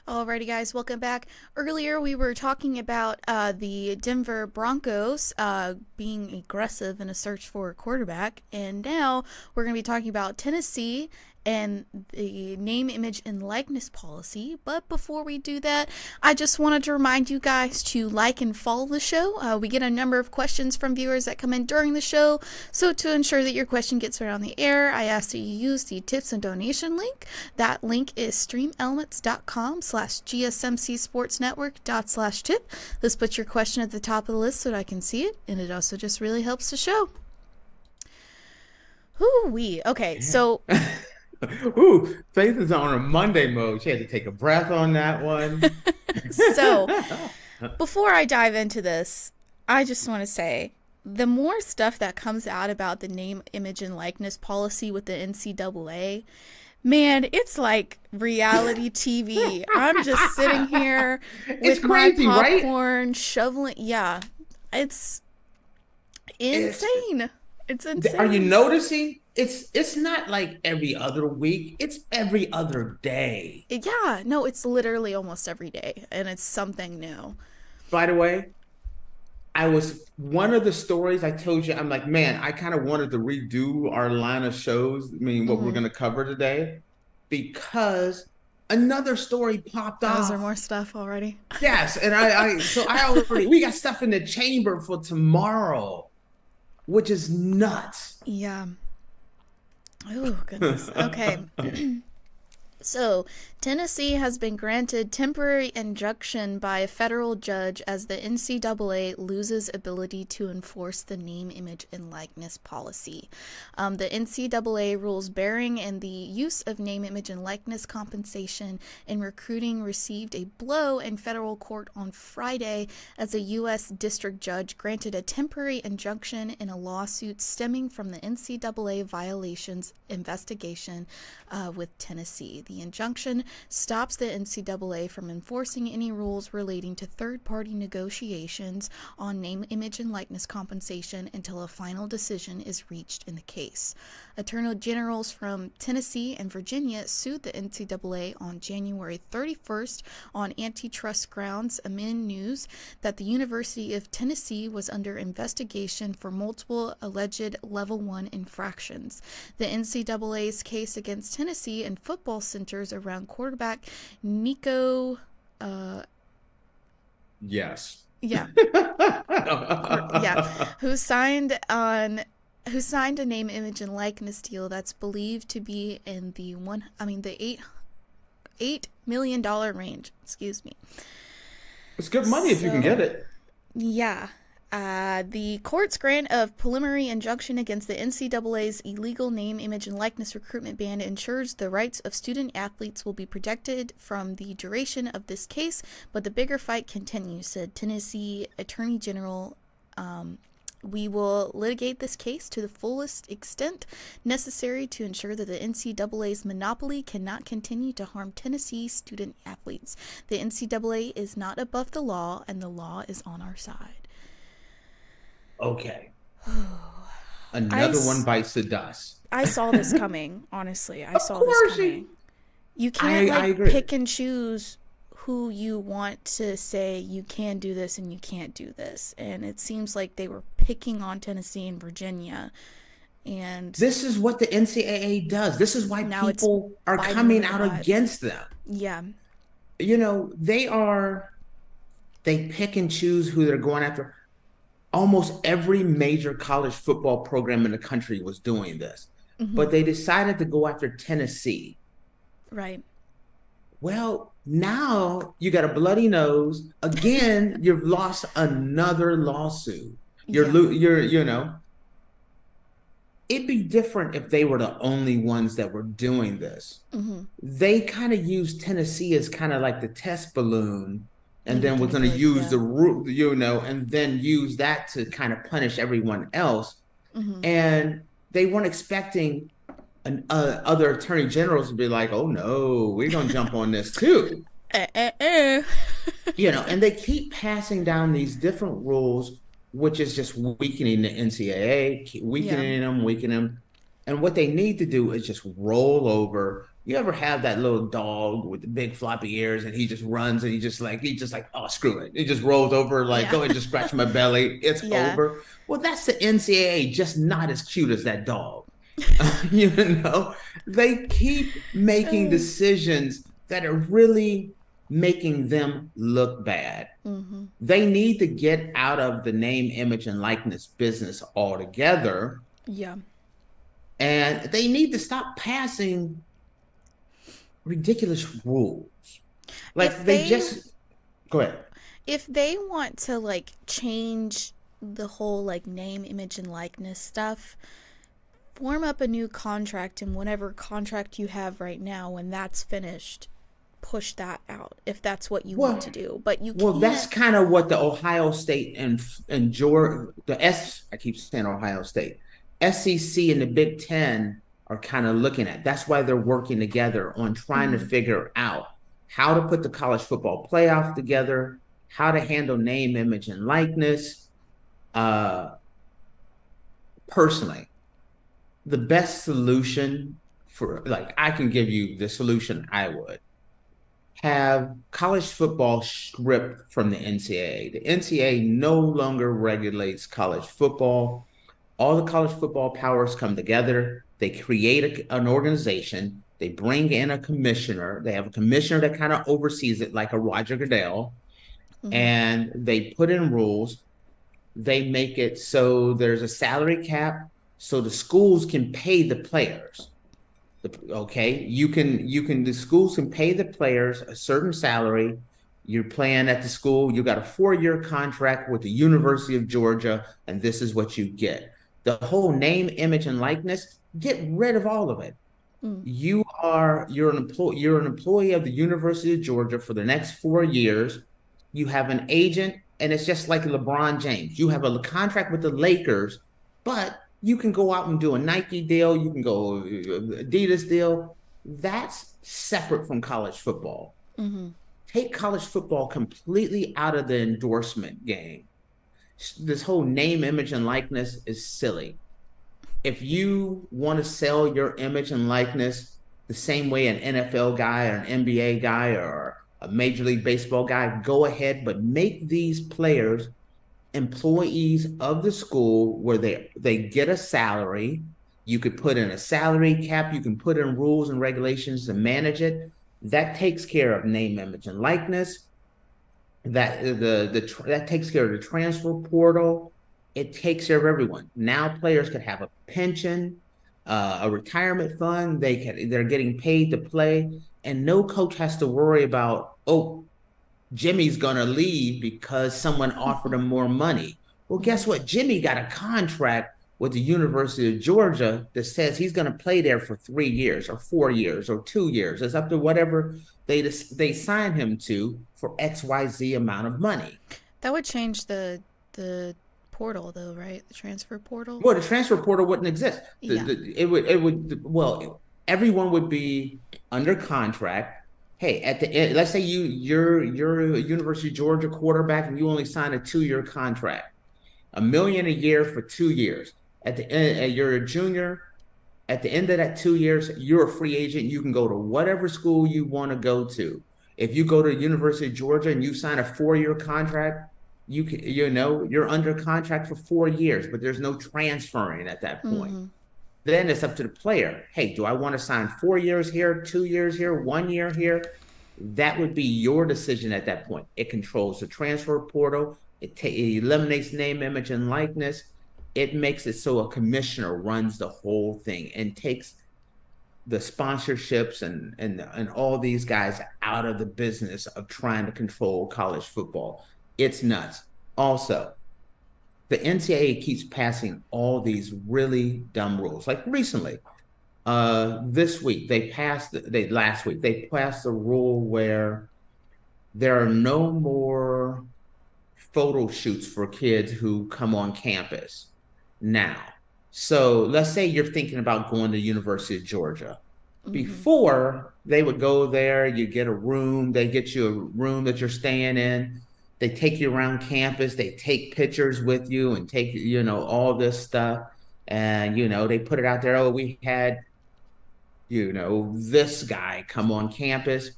Alrighty, guys, welcome back. Earlier, we were talking about the Denver Broncos being aggressive in a search for a quarterback, and now we're going to be talking about Tennessee and the name, image, and likeness policy. But before we do that, I just wanted to remind you guys to like and follow the show. We get a number of questions from viewers that come in during the show, so to ensure that your question gets read on the air, I ask that you use the tips and donation link. That link is streamelements.com/gsmcsportsnetwork./tip. This puts your question at the top of the list so that I can see it, and it also just really helps the show. Ooh-wee. Okay, so... Ooh, Faith is on a Monday mode. She had to take a breath on that one. So, before I dive into this, I just want to say, the more stuff that comes out about the name, image, and likeness policy with the NCAA, man, it's like reality TV. I'm just sitting here with crazy, my right? popcorn, shoveling. Yeah, it's insane. It's insane. Are you noticing? It's not like every other week. It's every other day. Yeah, no, it's literally almost every day, and it's something new. By the way, one of the stories I told you, I'm like, man, I kind of wanted to redo our line of shows. I mean, what we're going to cover today, because another story popped off. Is there more stuff already? Yes, and we got stuff in the chamber for tomorrow, which is nuts. Yeah. Oh, goodness. Okay. So, Tennessee has been granted temporary injunction by a federal judge as the NCAA loses ability to enforce the name, image, and likeness policy. The NCAA rules bearing and the use of name, image, and likeness compensation in recruiting received a blow in federal court on Friday as a U.S. district judge granted a temporary injunction in a lawsuit stemming from the NCAA violations investigation with Tennessee. The injunction stops the NCAA from enforcing any rules relating to third-party negotiations on name, image, and likeness compensation until a final decision is reached in the case. Attorney generals from Tennessee and Virginia sued the NCAA on January 31st on antitrust grounds amid news that the University of Tennessee was under investigation for multiple alleged Level 1 infractions. The NCAA's case against Tennessee and football centers around quarterback Nico. Yes. Yeah. Yeah. Who signed a name, image, and likeness deal that's believed to be in the $8 million range. Excuse me. It's good money if you can get it. Yeah. The court's grant of preliminary injunction against the NCAA's illegal name, image, and likeness recruitment ban ensures the rights of student athletes will be protected from the duration of this case, but the bigger fight continues, said Tennessee Attorney General. We will litigate this case to the fullest extent necessary to ensure that the NCAA's monopoly cannot continue to harm Tennessee student athletes. The NCAA is not above the law, and the law is on our side. Okay. Another one bites the dust. I saw this coming, honestly. I saw this coming. You can't pick and choose who you want to say you can do this and you can't do this. And it seems like they were picking on Tennessee and Virginia. And this is what the NCAA does. This is why people are coming out against them. Yeah. You know, they pick and choose who they're going after. Almost every major college football program in the country was doing this, but they decided to go after Tennessee. Right. Well, now you got a bloody nose. Again, you've lost another lawsuit. You know, it'd be different if they were the only ones that were doing this. They kind of used Tennessee as kind of like the test balloon. And then we're going to use the root, you know, and then use that to kind of punish everyone else. And they weren't expecting other attorney generals to be like, oh, no, we're going to jump on this, too. You know, and they keep passing down these different rules, which is just weakening the NCAA, weakening them. And what they need to do is just roll over You ever have that little dog with the big floppy ears and he just runs and he just like, oh, screw it. He just rolls over, like, Yeah. go ahead, just scratch my belly. It's Yeah. over. Well, that's the NCAA, just not as cute as that dog. You know, they keep making decisions that are really making them look bad. Mm-hmm. They need to get out of the name, image, and likeness business altogether. Yeah. And they need to stop passing ridiculous rules. Like If they they just go ahead. if they want to like change the whole like name, image, and likeness stuff, form up a new contract, and whatever contract you have right now, when that's finished, push that out if that's what you want to do. But you Well, that's can't. kind of what the Ohio State and Georgia, I keep saying Ohio State, SEC and the Big Ten are kind of looking at. That's why they're working together on trying to Mm-hmm. figure out how to put the college football playoff together, how to handle name, image, and likeness. Uh, Personally, the best solution for, like, I can give you the solution I would have college football stripped from the NCAA. The NCAA no longer regulates college football. All the college football powers come together. They create an organization. They bring in a commissioner. They have a commissioner that kind of oversees it, like a Roger Goodell, Mm-hmm. and they put in rules. They make it so there's a salary cap so the schools can pay the players. Okay, the schools can pay the players a certain salary. You're playing at the school, you got a 4-year contract with the University of Georgia, and this is what you get. The whole name, image, and likeness, get rid of all of it. Mm. You're an employee of the University of Georgia for the next 4 years. You have an agent, and it's just like LeBron James. You have a contract with the Lakers, but you can go out and do a Nike deal, you can go Adidas deal. That's separate from college football. Mm-hmm. Take college football completely out of the endorsement game. This whole name, image, and likeness is silly. If you want to sell your image and likeness the same way an NFL guy or an NBA guy or a Major League Baseball guy, go ahead, but make these players employees of the school where they get a salary. You could put in a salary cap, you can put in rules and regulations to manage it. That takes care of name, image, and likeness. That takes care of the transfer portal. It takes care of everyone. Now players could have a pension, a retirement fund. They're getting paid to play, and no coach has to worry about, oh, Jimmy's gonna leave because someone offered him more money. Well, guess what? Jimmy got a contract with the University of Georgia that says he's gonna play there for 3 years or 4 years or 2 years. It's up to whatever they sign him to for XYZ amount of money. That would change the portal though, right? The transfer portal. Well, the transfer portal wouldn't exist. Yeah. Well, everyone would be under contract. Hey, at the end, let's say you're a University of Georgia quarterback and you only sign a 2-year contract, $1 million a year for 2 years. At the end, you're a junior. At the end of that 2 years, you're a free agent. You can go to whatever school you want to go to. If you go to the University of Georgia and you sign a 4-year contract, you're under contract for 4 years, but there's no transferring at that point. Mm-hmm. Then it's up to the player. Hey, do I want to sign 4 years here, 2 years here, 1 year here? That would be your decision at that point. It controls the transfer portal. It eliminates name, image, and likeness. It makes it so a commissioner runs the whole thing and takes the sponsorships and all these guys out of the business of trying to control college football. It's nuts. Also, the NCAA keeps passing all these really dumb rules. Like recently, last week, they passed the rule where there are no more photo shoots for kids who come on campus now. So let's say you're thinking about going to University of Georgia. Mm-hmm. Before, they would go there, you get a room, they get you a room that you're staying in. They take you around campus, they take pictures with you and take, all this stuff. And, they put it out there. Oh, we had this guy come on campus,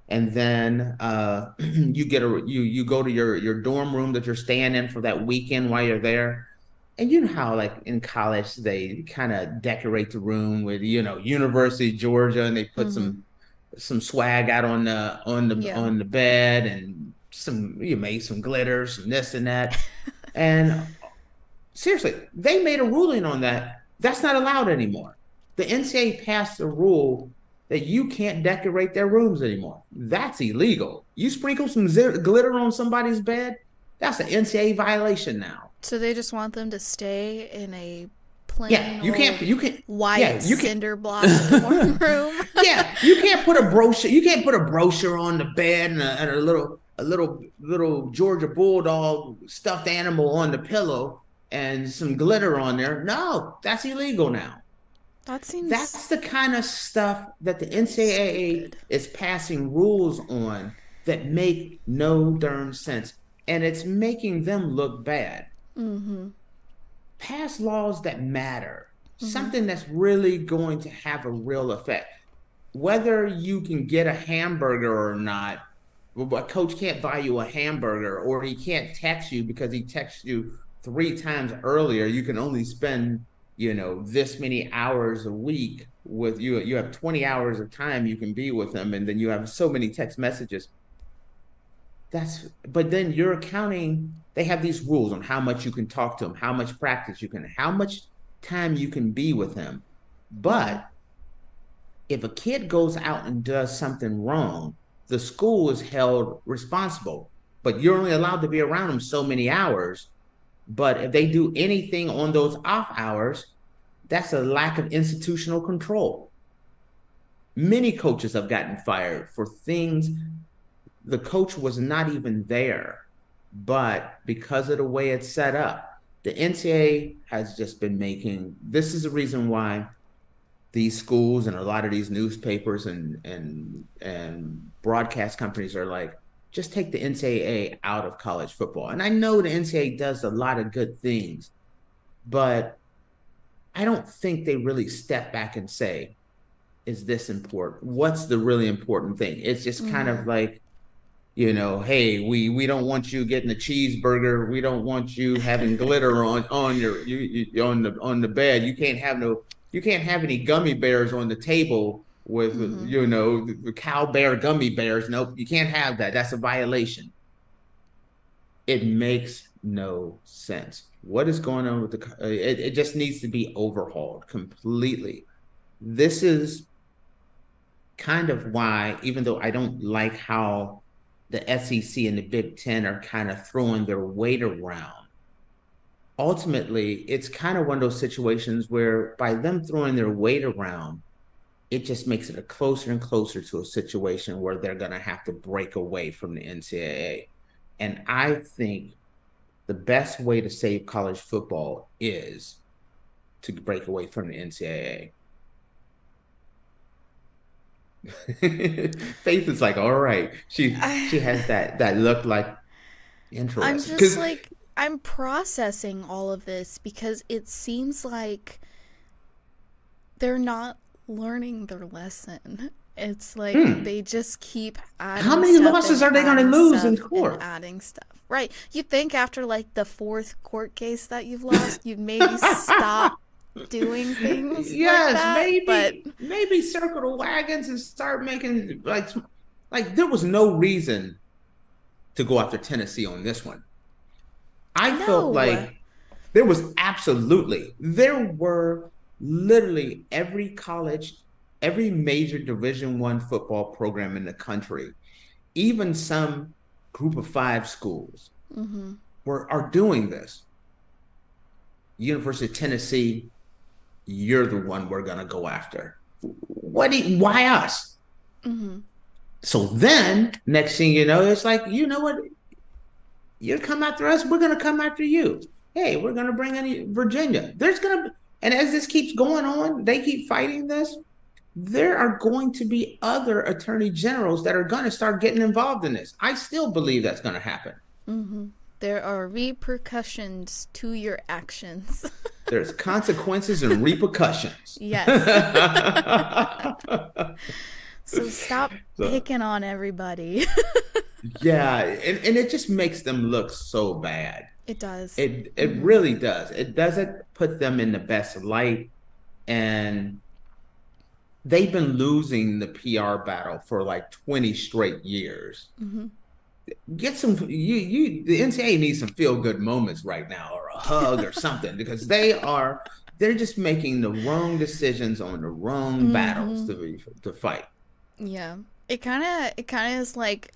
and then you go to your dorm room that you're staying in for that weekend while you're there. And you know how like in college they kind of decorate the room with University of Georgia, and they put some swag out on the bed, and you made some glitters and this and that. And seriously, they made a ruling on that. That's not allowed anymore. The NCAA passed a rule that you can't decorate their rooms anymore. That's illegal. You sprinkle some glitter on somebody's bed, that's an NCAA violation now. So they just want them to stay in a plain white cinder block dorm room. Yeah, you can't put a brochure. You can't put a brochure on the bed and a little Georgia Bulldog stuffed animal on the pillow and some glitter on there. No, that's illegal now. That's the kind of stuff that the NCAA is passing rules on that make no darn sense, and it's making them look bad. Pass laws that matter, something that's really going to have a real effect. Whether you can get a hamburger or not, a coach can't buy you a hamburger, or he can't text you because he texted you 3 times earlier. You can only spend this many hours a week with you. You have 20 hours of time you can be with them, and then you have so many text messages. But then you're counting. They have these rules on how much you can talk to them, how much practice you can, how much time you can be with them. But if a kid goes out and does something wrong, the school is held responsible. But you're only allowed to be around them so many hours. But if they do anything on those off hours, that's a lack of institutional control. Many coaches have gotten fired for things the coach was not even there. But because of the way it's set up, the NCAA has just been this is the reason why these schools and a lot of these newspapers and broadcast companies are like, just take the NCAA out of college football. And I know the NCAA does a lot of good things, but I don't think they really step back and say, is this important? What's the really important thing? It's just kind of like, hey, we don't want you getting a cheeseburger. We don't want you having glitter on the bed. You can't have any gummy bears on the table with the cow bear gummy bears. Nope, you can't have that. That's a violation. It makes no sense. What is going on with it just needs to be overhauled completely. This is kind of why, even though I don't like how the SEC and the Big Ten are kind of throwing their weight around, ultimately, it's kind of one of those situations where by them throwing their weight around, it just makes it closer and closer to a situation where they're going to have to break away from the NCAA. And I think the best way to save college football is to break away from the NCAA. Faith is like, all right. She has that look like interesting. I'm just like, I'm processing all of this because it seems like they're not learning their lesson. It's like they just keep adding. How many losses are they going to lose in court? Adding stuff. Right. You'd think after like the 4th court case that you've lost, you'd maybe stop doing things. Yes, like that, maybe circle the wagons and start making like there was no reason to go after Tennessee on this one. I felt like there were literally every major Division I football program in the country, even some Group of 5 schools are doing this. University of Tennessee, you're the one we're going to go after. Why us? So then, next thing you know, it's like, you know what? You come after us, we're going to come after you. Hey, we're going to bring in Virginia. And as this keeps going on, they keep fighting this. There are going to be other attorney generals that are going to start getting involved in this. I still believe that's going to happen. There are repercussions to your actions. There's consequences and repercussions. Yes. So stop picking on everybody. Yeah, and it just makes them look so bad. It does. It really does. It doesn't put them in the best light, and they've been losing the PR battle for like 20 straight years. Get some the NCAA needs some feel good moments right now, or a hug or something, because they're just making the wrong decisions on the wrong battles to fight. Yeah. It kind of is like,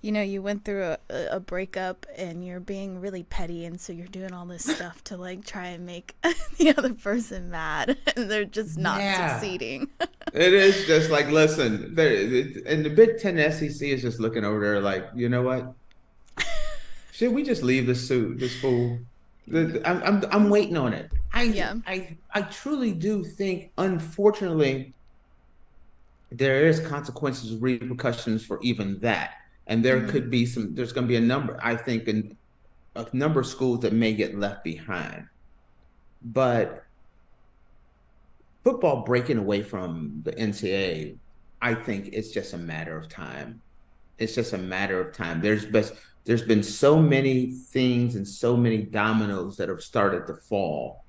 you went through a breakup and you're being really petty, and so you're doing all this stuff to like try and make the other person mad, and they're just not succeeding. It is just like, listen, and the Big Ten SEC is just looking over there like, you know what? Should we just leave this fool? I'm waiting on it. I truly do think, unfortunately, there is consequences, repercussions for even that. And there could be there's going to be a number, I think, a number of schools that may get left behind. But football breaking away from the NCAA, I think it's just a matter of time. It's just a matter of time. There's been so many things and so many dominoes that have started to fall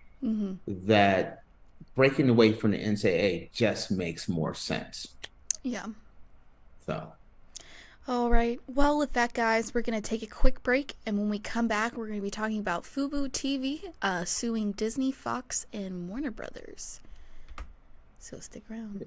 that breaking away from the NCAA just makes more sense. Yeah. So. All right. Well, with that, guys, we're going to take a quick break. And when we come back, we're going to be talking about Fubo TV suing Disney, Fox, and Warner Brothers. So stick around.